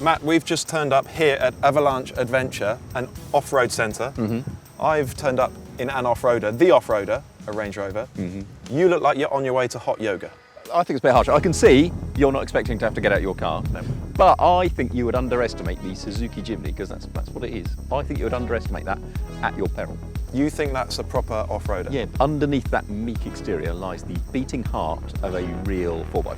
Matt, we've just turned up here at Avalanche Adventure, an off-road centre. I've turned up in an off-roader, the off-roader, a Range Rover. You look like you're on your way to hot yoga. I think it's a bit harsh. I can see you're not expecting to have to get out your car. No. But I think you would underestimate the Suzuki Jimny, because that's what it is. I think you would underestimate that at your peril. You think that's a proper off-roader? Yeah, underneath that meek exterior lies the beating heart of a real 4x4.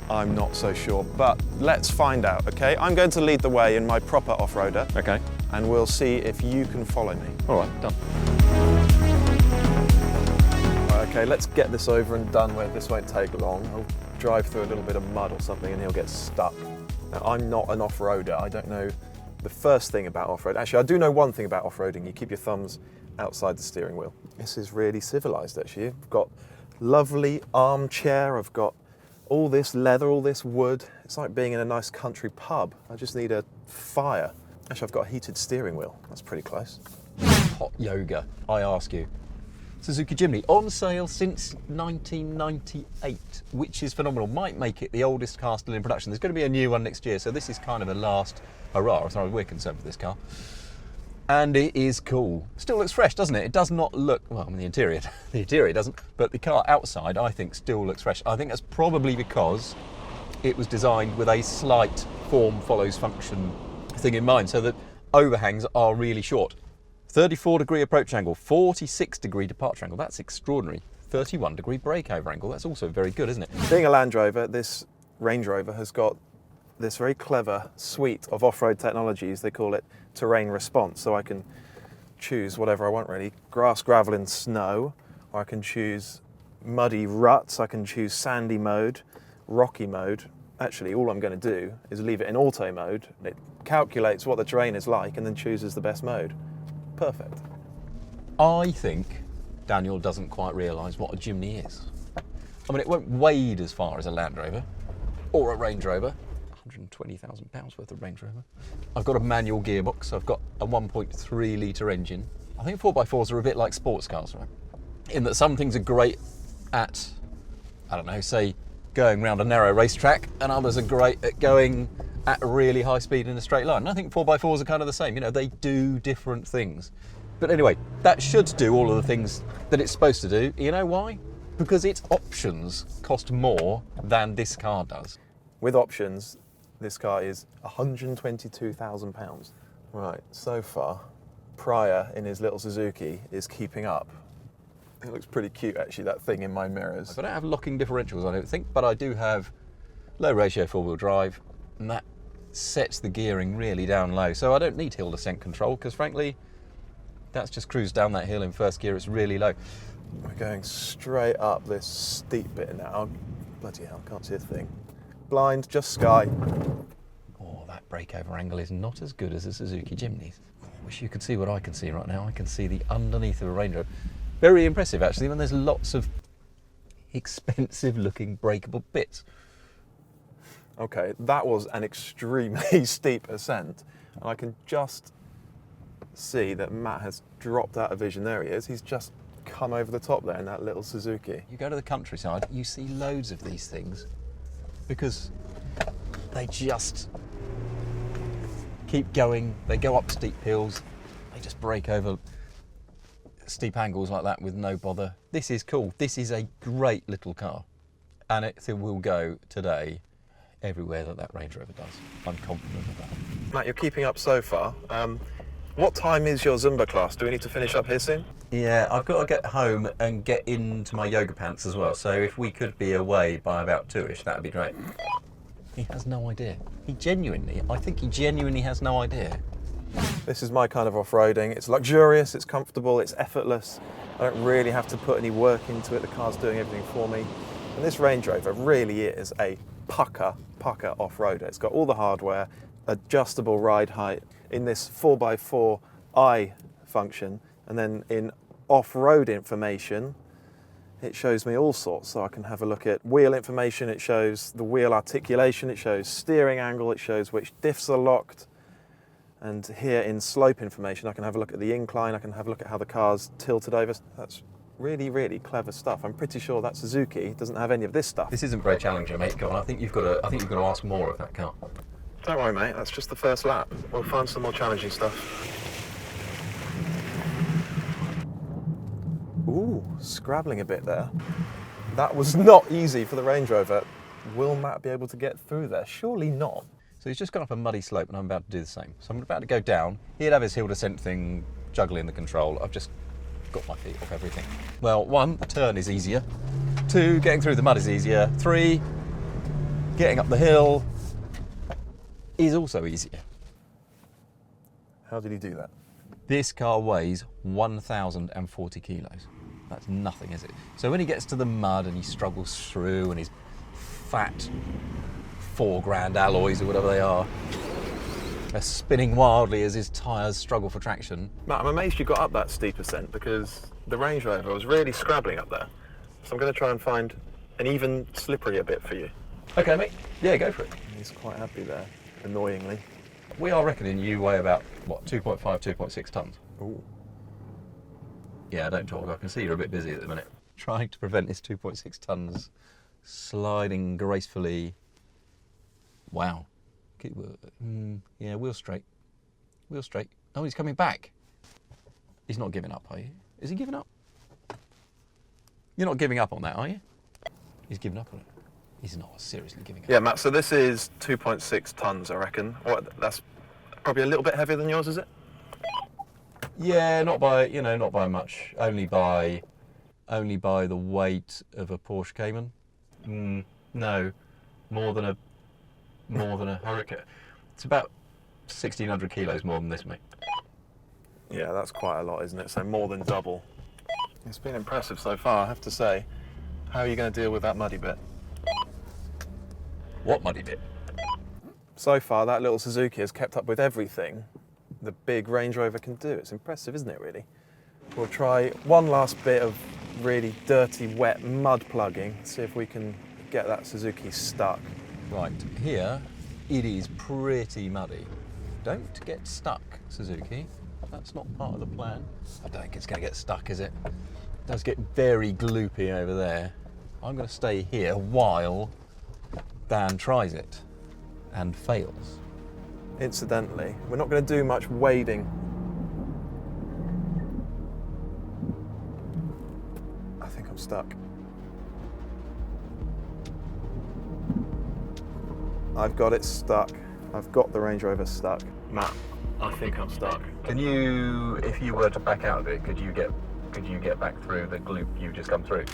I'm not so sure, but let's find out, okay? I'm going to lead the way in my proper off-roader. Okay. And we'll see if you can follow me. All right, done. Okay, let's get this over and done with. This won't take long. I'll drive through a little bit of mud or something and he'll get stuck. Now, I'm not an off-roader. I don't know the first thing about off-road. Actually, I do know one thing about off-roading. You keep your thumbs outside the steering wheel. This is really civilized, actually. I've got lovely armchair. I've got all this leather, all this wood. It's like being in a nice country pub. I just need a fire. Actually, I've got a heated steering wheel. That's pretty close. Hot yoga, I ask you. Suzuki Jimny, on sale since 1998, which is phenomenal. Might make it the oldest car still in production. There's going to be a new one next year, so this is kind of a last hurrah, as far as we're concerned, for this car. And it is cool. Still looks fresh, doesn't it? It does not look, well, I mean, the interior doesn't, but the car outside, I think, still looks fresh. I think that's probably because it was designed with a slight form follows function thing in mind, so that overhangs are really short. 34-degree approach angle, 46-degree departure angle, that's extraordinary. 31-degree breakover angle, that's also very good, isn't it? Being a Land Rover, this Range Rover has got this very clever suite of off-road technologies. They call it terrain response, so I can choose whatever I want really. Grass, gravel and snow, or I can choose muddy ruts, I can choose sandy mode, rocky mode. Actually, all I'm going to do is leave it in auto mode. It calculates what the terrain is like and then chooses the best mode. Perfect. I think Daniel doesn't quite realise what a Jimny is. I mean, it won't wade as far as a Land Rover or a Range Rover. £120,000 worth of Range Rover. I've got a manual gearbox. I've got a 1.3 litre engine. I think 4x4s are a bit like sports cars, right? In that some things are great at, I don't know, say going around a narrow racetrack, and others are great at going at a really high speed in a straight line. And I think 4x4s are kind of the same. You know, they do different things. But anyway, that should do all of the things that it's supposed to do. You know why? Because its options cost more than this car does. With options, this car is £122,000. Right, so far, Pryor in his little Suzuki is keeping up. It looks pretty cute, actually, that thing in my mirrors. I don't have locking differentials, I don't think, but I do have low ratio four-wheel drive, and that sets the gearing really down low. So I don't need hill descent control, because frankly, that's just cruise down that hill in first gear. It's really low. We're going straight up this steep bit now. Bloody hell, can't see a thing. Blind, just sky. Oh, that breakover angle is not as good as a Suzuki Jimny. Wish you could see what I can see right now. I can see the underneath of a Range Rover. Very impressive, actually, when there's lots of expensive-looking breakable bits. Okay, that was an extremely steep ascent, and I can just see that Matt has dropped out of vision. There he is. He's just come over the top there in that little Suzuki. You go to the countryside, you see loads of these things because they just keep going. They go up steep hills. They just break over steep angles like that with no bother. This is cool. This is a great little car, and it will go today everywhere that Range Rover does. I'm confident of that. Matt, you're keeping up so far. What time is your Zumba class? Do we need to finish up here soon? Yeah, I've got to get home and get into my yoga pants as well, so if we could be away by about 2ish, that would be great. He has no idea. I think he genuinely has no idea. This is my kind of off-roading. It's luxurious, it's comfortable, it's effortless. I don't really have to put any work into it. The car's doing everything for me. And this Range Rover really is a pucker off-roader. It's got all the hardware, adjustable ride height, in this 4x4i function, and then in off-road information, it shows me all sorts. So I can have a look at wheel information, it shows the wheel articulation, it shows steering angle, it shows which diffs are locked. And here in slope information, I can have a look at the incline, I can have a look at how the car's tilted over. That's really, really clever stuff. I'm pretty sure that Suzuki doesn't have any of this stuff. This isn't very challenging, mate. Go on. I think you've got to ask more of that car. Don't worry, mate, that's just the first lap. We'll find some more challenging stuff. Ooh, scrabbling a bit there. That was not easy for the Range Rover. Will Matt be able to get through there? Surely not. So he's just gone up a muddy slope and I'm about to do the same. So I'm about to go down. He'd have his hill descent thing juggling the control. I've just got my feet off everything. Well, 1, the turn is easier. 2, getting through the mud is easier. 3, getting up the hill is also easier. How did he do that? This car weighs 1,040 kilos. That's nothing, is it? So when he gets to the mud and he struggles through and his fat 4 grand alloys or whatever they are spinning wildly as his tyres struggle for traction. Matt, I'm amazed you got up that steep ascent because the Range Rover was really scrabbling up there. So I'm going to try and find an even slipperier bit for you. Okay, mate. Yeah, go for it. He's quite happy there, annoyingly. We are reckoning you weigh about, what, 2.5, 2.6 tonnes? Ooh. Yeah, don't talk. I can see you're a bit busy at the minute. Trying to prevent this 2.6 tonnes sliding gracefully. Wow. Yeah, wheel straight. Wheel straight. Oh, he's coming back. He's not giving up, are you? Is he giving up? You're not giving up on that, are you? He's giving up on it. He's not seriously giving up. Yeah, Matt, so this is 2.6 tonnes, I reckon. That's probably a little bit heavier than yours, is it? Yeah, not by much. Only by the weight of a Porsche Cayman. No, more than a Hurricane. It's about 1,600 kilos more than this, mate. Yeah, that's quite a lot, isn't it? So more than double. It's been impressive so far, I have to say. How are you going to deal with that muddy bit? What muddy bit? So far, that little Suzuki has kept up with everything the big Range Rover can do. It's impressive, isn't it, really? We'll try one last bit of really dirty, wet mud plugging, see if we can get that Suzuki stuck. Right, here it is pretty muddy. Don't get stuck, Suzuki. That's not part of the plan. I don't think it's going to get stuck, is it? It does get very gloopy over there. I'm going to stay here while Dan tries it and fails. Incidentally, we're not going to do much wading. I think I'm stuck. I've got it stuck. I've got the Range Rover stuck. Matt, I think I'm stuck. Can you, if you were to back out of it, could you get back through the gloop you've just come through?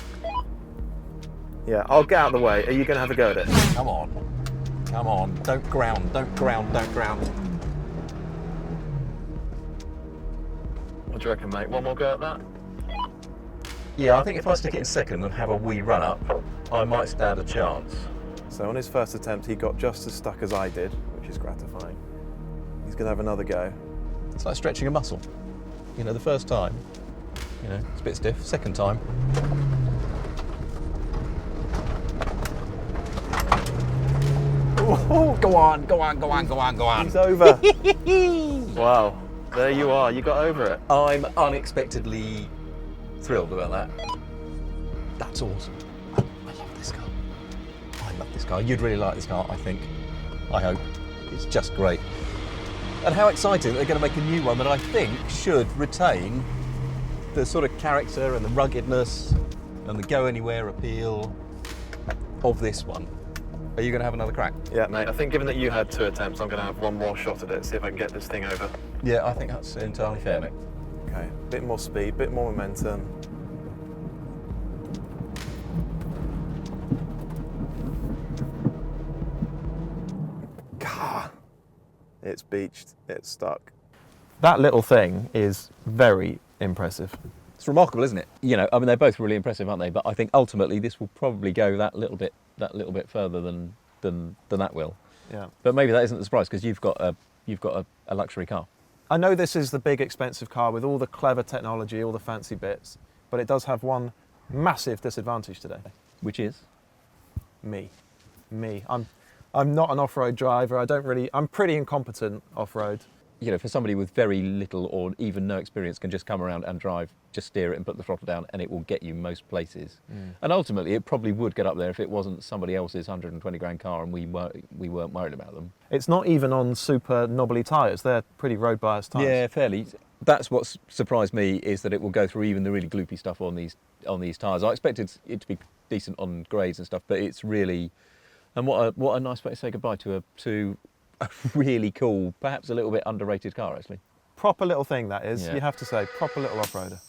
Yeah, I'll get out of the way. Are you going to have a go at it? Come on. Come on. Don't ground. Don't ground. Don't ground. What do you reckon, mate? One more go at that? Yeah, I think if I stick it in second and have a wee run up, I might stand a chance. So on his first attempt, he got just as stuck as I did, which is gratifying. He's going to have another go. It's like stretching a muscle. You know, the first time, it's a bit stiff. Second time. Oh, go on, go on, go on, go on, go on. He's over. Wow, there you are. You got over it. I'm unexpectedly thrilled about that. That's awesome. I love this car. I love this car. You'd really like this car, I think. I hope. It's just great. And how exciting that they're going to make a new one that I think should retain the sort of character and the ruggedness and the go anywhere appeal of this one. Are you going to have another crack? Yeah, mate. I think given that you had 2 attempts, I'm going to have one more shot at it, see if I can get this thing over. Yeah, I think that's entirely fair, mate. Okay, bit more speed, bit more momentum. Gah! It's beached, it's stuck. That little thing is very impressive. It's remarkable, isn't it? They're both really impressive, aren't they? But I think ultimately this will probably go that little bit further than that will. Yeah. But maybe that isn't the surprise because you've got a luxury car. I know this is the big expensive car with all the clever technology, all the fancy bits, but it does have one massive disadvantage today. Which is? Me. I'm not an off-road driver. I'm pretty incompetent off-road. you know, for somebody with very little or even no experience can just come around and drive, just steer it and put the throttle down and it will get you most places. And ultimately it probably would get up there if it wasn't somebody else's 120 grand car and we weren't worried about them. It's not even on super knobbly tyres. They're pretty road biased tyres. Yeah, fairly. That's what's surprised me, is that it will go through even the really gloopy stuff on these tyres. I expected it to be decent on grades and stuff, but it's really, and what a nice way to say goodbye to a really cool, perhaps a little bit underrated car actually. Proper little thing that is, Yeah. you have to say, proper little off-roader.